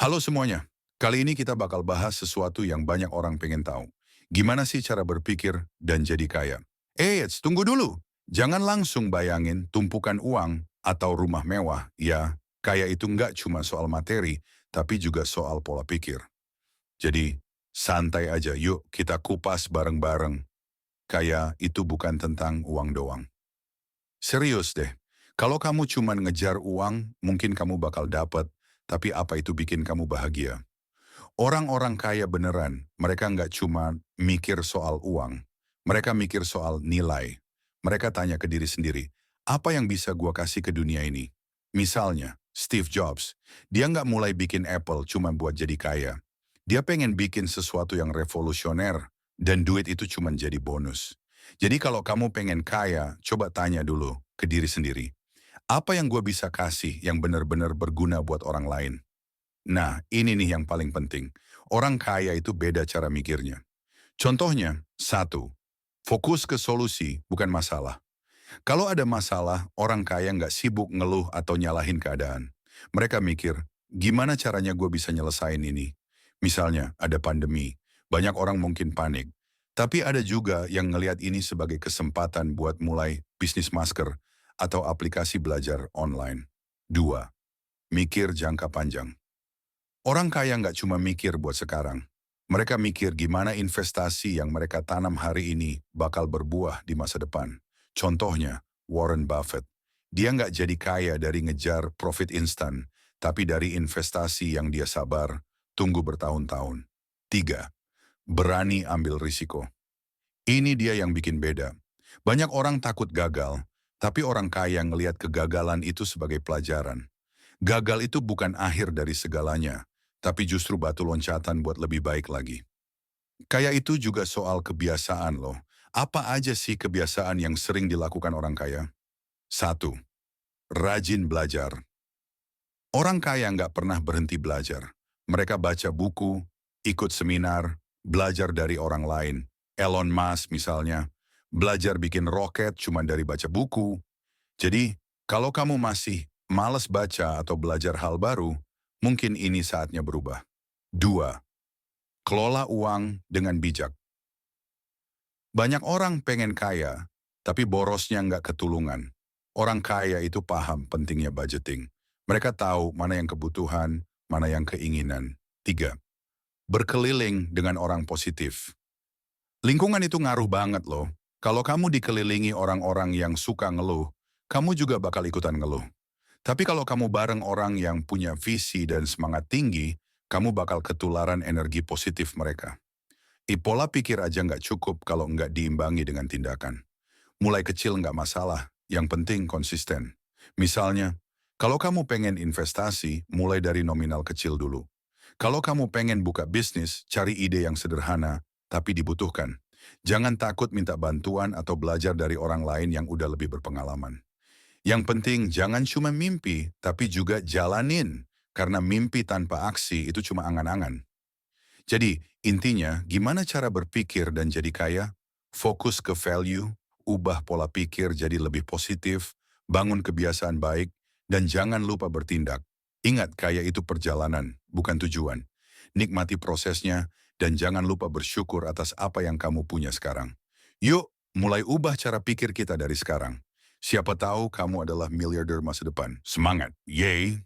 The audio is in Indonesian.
Halo semuanya, kali ini kita bakal bahas sesuatu yang banyak orang pengen tahu. Gimana sih cara berpikir dan jadi kaya? Tunggu dulu. Jangan langsung bayangin tumpukan uang atau rumah mewah. Ya, kaya itu nggak cuma soal materi, tapi juga soal pola pikir. Jadi, santai aja, yuk kita kupas bareng-bareng. Kaya itu bukan tentang uang doang. Serius deh, kalau kamu cuma ngejar uang, mungkin kamu bakal dapat, tapi apa itu bikin kamu bahagia? Orang-orang kaya beneran, mereka nggak cuma mikir soal uang, mereka mikir soal nilai. Mereka tanya ke diri sendiri, apa yang bisa gua kasih ke dunia ini? Misalnya, Steve Jobs, dia nggak mulai bikin Apple cuma buat jadi kaya. Dia pengen bikin sesuatu yang revolusioner, dan duit itu cuma jadi bonus. Jadi kalau kamu pengen kaya, coba tanya dulu ke diri sendiri, apa yang gua bisa kasih yang benar-benar berguna buat orang lain? Nah, ini nih yang paling penting. Orang kaya itu beda cara mikirnya. Contohnya, satu, fokus ke solusi, bukan masalah. Kalau ada masalah, orang kaya nggak sibuk ngeluh atau nyalahin keadaan. Mereka mikir, gimana caranya gue bisa nyelesain ini? Misalnya, ada pandemi. Banyak orang mungkin panik. Tapi ada juga yang ngelihat ini sebagai kesempatan buat mulai bisnis masker atau aplikasi belajar online. Dua, mikir jangka panjang. Orang kaya nggak cuma mikir buat sekarang. Mereka mikir gimana investasi yang mereka tanam hari ini bakal berbuah di masa depan. Contohnya, Warren Buffett. Dia nggak jadi kaya dari ngejar profit instan, tapi dari investasi yang dia sabar, tunggu bertahun-tahun. Tiga, berani ambil risiko. Ini dia yang bikin beda. Banyak orang takut gagal, tapi orang kaya ngelihat kegagalan itu sebagai pelajaran. Gagal itu bukan akhir dari segalanya, tapi justru batu loncatan buat lebih baik lagi. Kaya itu juga soal kebiasaan loh. Apa aja sih kebiasaan yang sering dilakukan orang kaya? Satu, rajin belajar. Orang kaya nggak pernah berhenti belajar. Mereka baca buku, ikut seminar, belajar dari orang lain. Elon Musk misalnya, belajar bikin roket cuma dari baca buku. Jadi, kalau kamu masih malas baca atau belajar hal baru, mungkin ini saatnya berubah. Dua, kelola uang dengan bijak. Banyak orang pengen kaya, tapi borosnya nggak ketulungan. Orang kaya itu paham pentingnya budgeting. Mereka tahu mana yang kebutuhan, mana yang keinginan. Tiga, berkeliling dengan orang positif. Lingkungan itu ngaruh banget loh. Kalau kamu dikelilingi orang-orang yang suka ngeluh, kamu juga bakal ikutan ngeluh. Tapi kalau kamu bareng orang yang punya visi dan semangat tinggi, kamu bakal ketularan energi positif mereka. Pola pikir aja nggak cukup kalau nggak diimbangi dengan tindakan. Mulai kecil nggak masalah, yang penting konsisten. Misalnya, kalau kamu pengen investasi, mulai dari nominal kecil dulu. Kalau kamu pengen buka bisnis, cari ide yang sederhana, tapi dibutuhkan. Jangan takut minta bantuan atau belajar dari orang lain yang udah lebih berpengalaman. Yang penting jangan cuma mimpi, tapi juga jalanin. Karena mimpi tanpa aksi itu cuma angan-angan. Jadi, intinya gimana cara berpikir dan jadi kaya? Fokus ke value, ubah pola pikir jadi lebih positif, bangun kebiasaan baik, dan jangan lupa bertindak. Ingat, kaya itu perjalanan, bukan tujuan. Nikmati prosesnya, dan jangan lupa bersyukur atas apa yang kamu punya sekarang. Yuk, mulai ubah cara pikir kita dari sekarang. Siapa tahu kamu adalah miliarder masa depan. Semangat! Yeay!